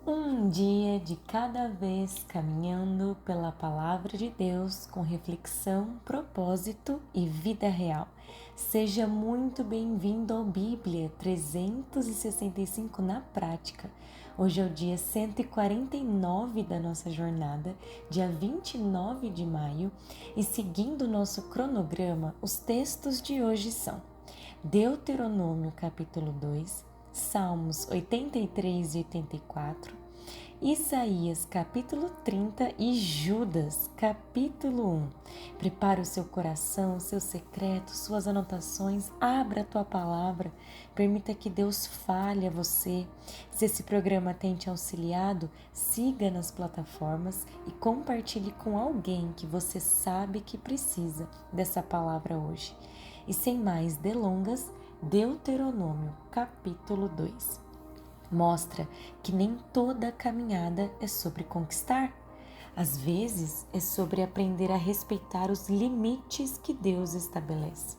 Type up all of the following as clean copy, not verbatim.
Um dia de cada vez caminhando pela palavra de Deus com reflexão, propósito e vida real. Seja muito bem-vindo ao Bíblia 365 na prática. Hoje é o dia 149 da nossa jornada, dia 29 de maio, e seguindo o nosso cronograma, os textos de hoje são Deuteronômio capítulo 2, Salmos 83 e 84, Isaías capítulo 30 e Judas capítulo 1. Prepare o seu coração, seu secreto, suas anotações, abra a tua palavra, permita que Deus fale a você. Se esse programa tem te auxiliado, siga nas plataformas e compartilhe com alguém que você sabe que precisa dessa palavra hoje. E sem mais delongas, Deuteronômio capítulo 2 mostra que nem toda caminhada é sobre conquistar. Às vezes é sobre aprender a respeitar os limites que Deus estabelece.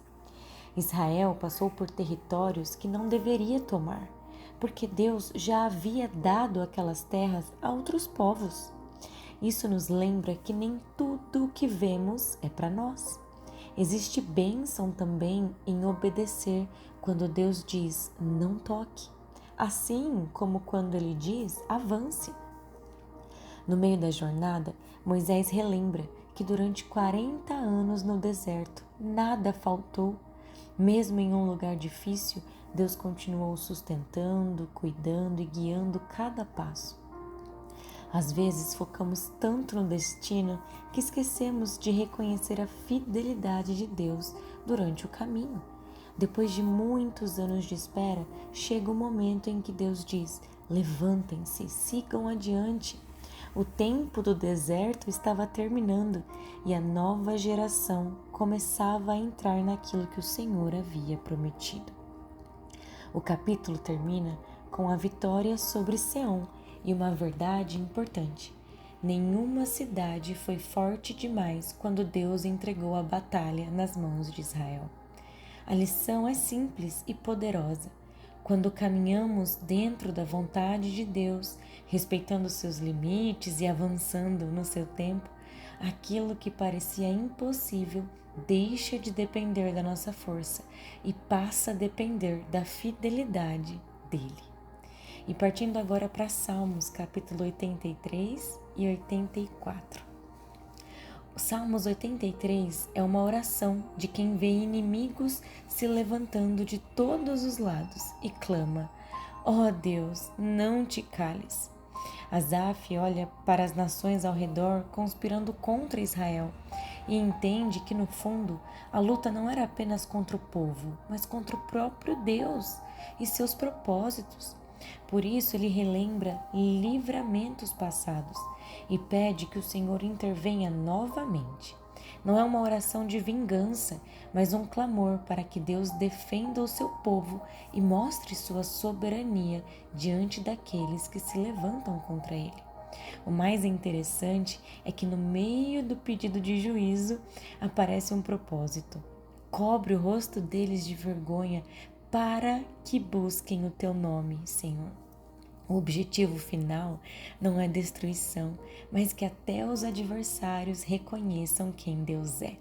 Israel passou por territórios que não deveria tomar, porque Deus já havia dado aquelas terras a outros povos. Isso nos lembra que nem tudo o que vemos é para nós. Existe bênção também em obedecer quando Deus diz não toque, assim como quando Ele diz avance. No meio da jornada, Moisés relembra que durante 40 anos no deserto nada faltou. Mesmo em um lugar difícil, Deus continuou sustentando, cuidando e guiando cada passo. Às vezes focamos tanto no destino que esquecemos de reconhecer a fidelidade de Deus durante o caminho. Depois de muitos anos de espera, chega o momento em que Deus diz: levantem-se, sigam adiante. O tempo do deserto estava terminando e a nova geração começava a entrar naquilo que o Senhor havia prometido. O capítulo termina com a vitória sobre Seom e uma verdade importante: nenhuma cidade foi forte demais quando Deus entregou a batalha nas mãos de Israel. A lição é simples e poderosa. Quando caminhamos dentro da vontade de Deus, respeitando seus limites e avançando no seu tempo, aquilo que parecia impossível deixa de depender da nossa força e passa a depender da fidelidade dele. E partindo agora para Salmos, capítulo 83 e 84. O Salmos 83 é uma oração de quem vê inimigos se levantando de todos os lados e clama: ó Deus, não te cales. Asaf olha para as nações ao redor conspirando contra Israel e entende que, no fundo, a luta não era apenas contra o povo, mas contra o próprio Deus e seus propósitos. Por isso, ele relembra livramentos passados e pede que o Senhor intervenha novamente. Não é uma oração de vingança, mas um clamor para que Deus defenda o seu povo e mostre sua soberania diante daqueles que se levantam contra ele. O mais interessante é que no meio do pedido de juízo aparece um propósito. Cobre o rosto deles de vergonha para que busquem o teu nome, Senhor. O objetivo final não é destruição, mas que até os adversários reconheçam quem Deus é.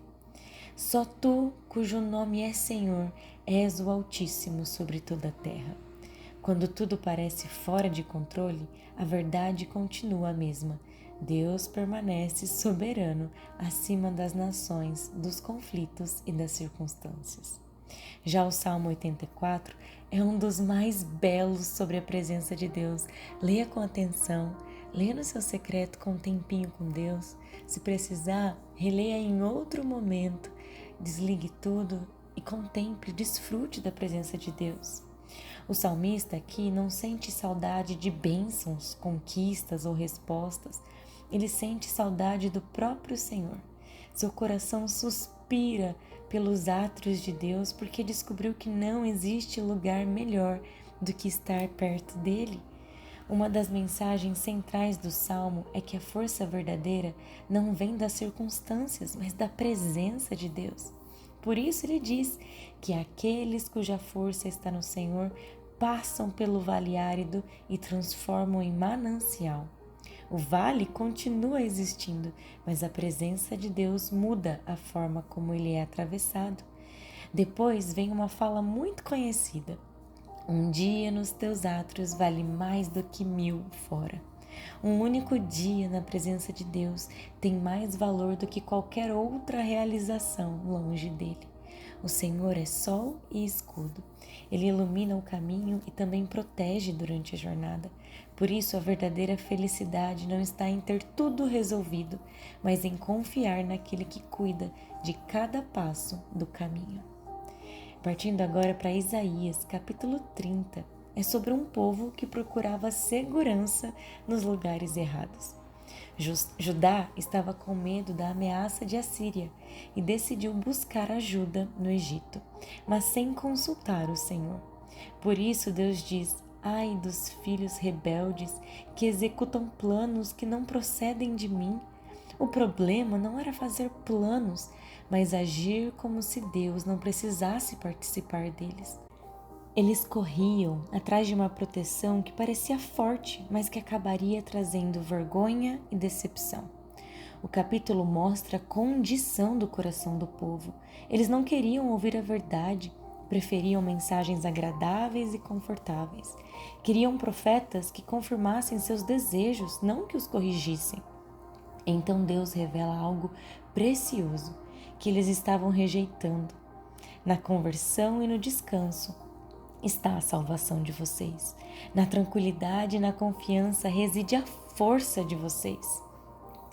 Só tu, cujo nome é Senhor, és o Altíssimo sobre toda a terra. Quando tudo parece fora de controle, a verdade continua a mesma. Deus permanece soberano acima das nações, dos conflitos e das circunstâncias. Já o Salmo 84 é um dos mais belos sobre a presença de Deus. Leia com atenção, leia no seu secreto com um tempinho com Deus. Se precisar, releia em outro momento. Desligue tudo e contemple, desfrute da presença de Deus. O salmista aqui não sente saudade de bênçãos, conquistas ou respostas. Ele sente saudade do próprio Senhor. Seu coração suspira pelos átrios de Deus porque descobriu que não existe lugar melhor do que estar perto dele. Uma das mensagens centrais do Salmo é que a força verdadeira não vem das circunstâncias, mas da presença de Deus. Por isso ele diz que aqueles cuja força está no Senhor passam pelo vale árido e transformam em manancial. O vale continua existindo, mas a presença de Deus muda a forma como ele é atravessado. Depois vem uma fala muito conhecida: um dia nos teus átrios vale mais do que 1000 fora. Um único dia na presença de Deus tem mais valor do que qualquer outra realização longe dele. O Senhor é sol e escudo. Ele ilumina o caminho e também protege durante a jornada. Por isso, a verdadeira felicidade não está em ter tudo resolvido, mas em confiar naquele que cuida de cada passo do caminho. Partindo agora para Isaías, capítulo 30, é sobre um povo que procurava segurança nos lugares errados. Judá estava com medo da ameaça de Assíria e decidiu buscar ajuda no Egito, mas sem consultar o Senhor. Por isso Deus diz: ai dos filhos rebeldes que executam planos que não procedem de mim. O problema não era fazer planos, mas agir como se Deus não precisasse participar deles. Eles corriam atrás de uma proteção que parecia forte, mas que acabaria trazendo vergonha e decepção. O capítulo mostra a condição do coração do povo. Eles não queriam ouvir a verdade, preferiam mensagens agradáveis e confortáveis. Queriam profetas que confirmassem seus desejos, não que os corrigissem. Então Deus revela algo precioso que eles estavam rejeitando. Na conversão e no descanso está a salvação de vocês. Na tranquilidade e na confiança reside a força de vocês.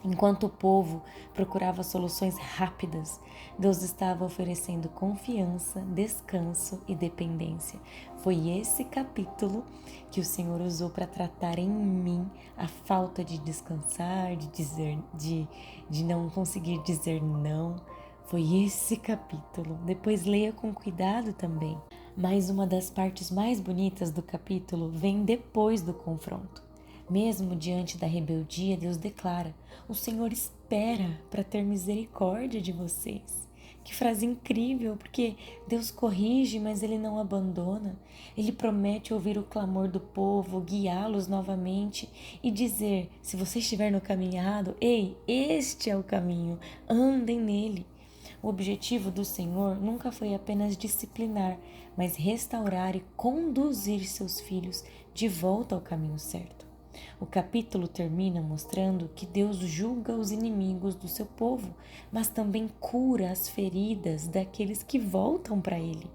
Enquanto o povo procurava soluções rápidas, Deus estava oferecendo confiança, descanso e dependência. Foi esse capítulo que o Senhor usou para tratar em mim a falta de descansar, de não conseguir dizer não. Foi esse capítulo. Depois leia com cuidado também. Mas uma das partes mais bonitas do capítulo vem depois do confronto. Mesmo diante da rebeldia, Deus declara: o Senhor espera para ter misericórdia de vocês. Que frase incrível, porque Deus corrige, mas Ele não abandona. Ele promete ouvir o clamor do povo, guiá-los novamente e dizer: se você estiver no caminho errado, ei, este é o caminho, andem nele. O objetivo do Senhor nunca foi apenas disciplinar, mas restaurar e conduzir seus filhos de volta ao caminho certo. O capítulo termina mostrando que Deus julga os inimigos do seu povo, mas também cura as feridas daqueles que voltam para Ele.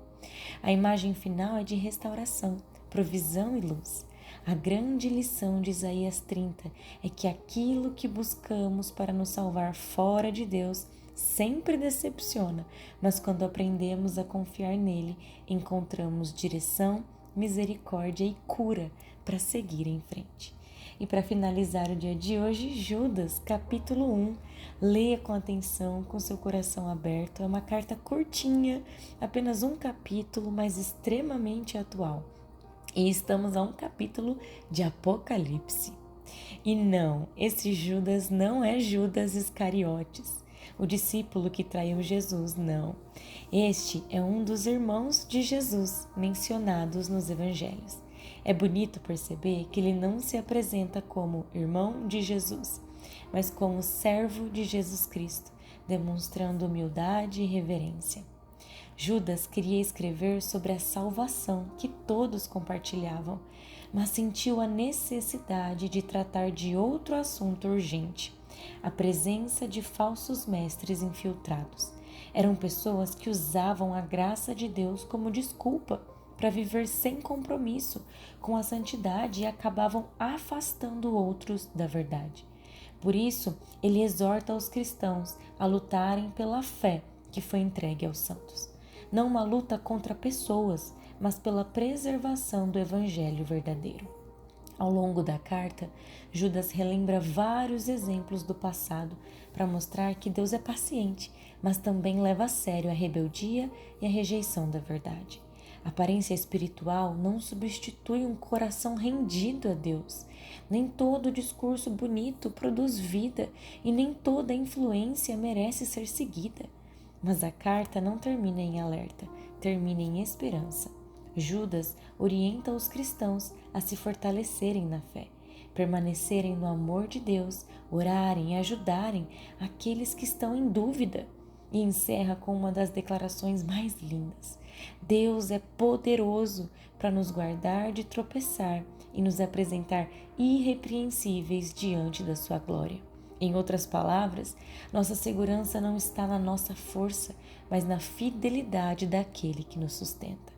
A imagem final é de restauração, provisão e luz. A grande lição de Isaías 30 é que aquilo que buscamos para nos salvar fora de Deus sempre decepciona, mas quando aprendemos a confiar nele, encontramos direção, misericórdia e cura para seguir em frente. E para finalizar o dia de hoje, Judas, capítulo 1. Leia com atenção, com seu coração aberto. É uma carta curtinha, apenas um capítulo, mas extremamente atual. E estamos a um capítulo de Apocalipse. E não, esse Judas não é Judas Iscariotes, o discípulo que traiu Jesus, não. Este é um dos irmãos de Jesus mencionados nos evangelhos. É bonito perceber que ele não se apresenta como irmão de Jesus, mas como servo de Jesus Cristo, demonstrando humildade e reverência. Judas queria escrever sobre a salvação que todos compartilhavam, mas sentiu a necessidade de tratar de outro assunto urgente: a presença de falsos mestres infiltrados. Eram pessoas que usavam a graça de Deus como desculpa para viver sem compromisso com a santidade e acabavam afastando outros da verdade. Por isso, ele exorta os cristãos a lutarem pela fé que foi entregue aos santos. Não uma luta contra pessoas, mas pela preservação do evangelho verdadeiro. Ao longo da carta, Judas relembra vários exemplos do passado para mostrar que Deus é paciente, mas também leva a sério a rebeldia e a rejeição da verdade. A aparência espiritual não substitui um coração rendido a Deus. Nem todo discurso bonito produz vida e nem toda influência merece ser seguida. Mas a carta não termina em alerta, termina em esperança. Judas orienta os cristãos a se fortalecerem na fé, permanecerem no amor de Deus, orarem e ajudarem aqueles que estão em dúvida. E encerra com uma das declarações mais lindas: Deus é poderoso para nos guardar de tropeçar e nos apresentar irrepreensíveis diante da sua glória. Em outras palavras, nossa segurança não está na nossa força, mas na fidelidade daquele que nos sustenta.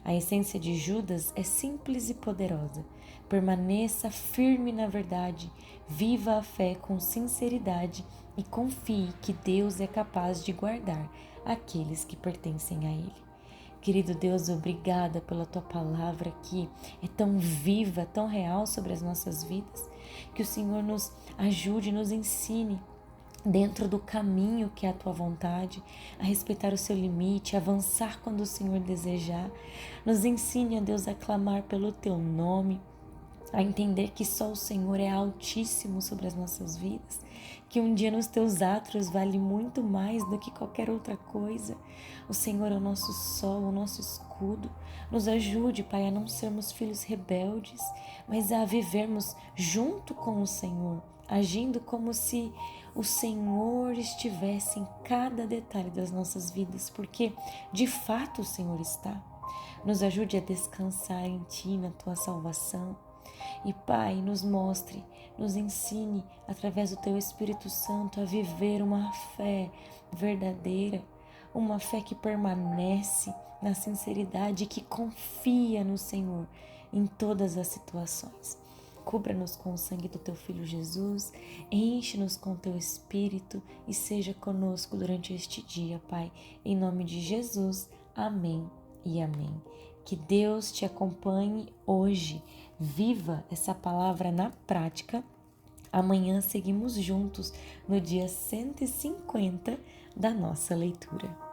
A essência de Judas é simples e poderosa. Permaneça firme na verdade, viva a fé com sinceridade e confie que Deus é capaz de guardar aqueles que pertencem a Ele. Querido Deus, obrigada pela Tua palavra que é tão viva, tão real sobre as nossas vidas. Que o Senhor nos ajude, nos ensine dentro do caminho que é a Tua vontade, a respeitar o Seu limite, a avançar quando o Senhor desejar. Nos ensine, ó Deus, a clamar pelo Teu nome, a entender que só o Senhor é altíssimo sobre as nossas vidas, que um dia nos Teus átrios vale muito mais do que qualquer outra coisa. O Senhor é o nosso sol, o nosso escudo. Nos ajude, Pai, a não sermos filhos rebeldes, mas a vivermos junto com o Senhor, agindo como se o Senhor estivesse em cada detalhe das nossas vidas, porque de fato o Senhor está. Nos ajude a descansar em Ti, na Tua salvação. E Pai, nos mostre, nos ensine através do Teu Espírito Santo a viver uma fé verdadeira, uma fé que permanece na sinceridade, que confia no Senhor em todas as situações. Cubra-nos com o sangue do Teu Filho Jesus, enche-nos com Teu Espírito e seja conosco durante este dia, Pai. Em nome de Jesus, amém e amém. Que Deus te acompanhe hoje. Viva essa palavra na prática. Amanhã seguimos juntos no dia 150 da nossa leitura.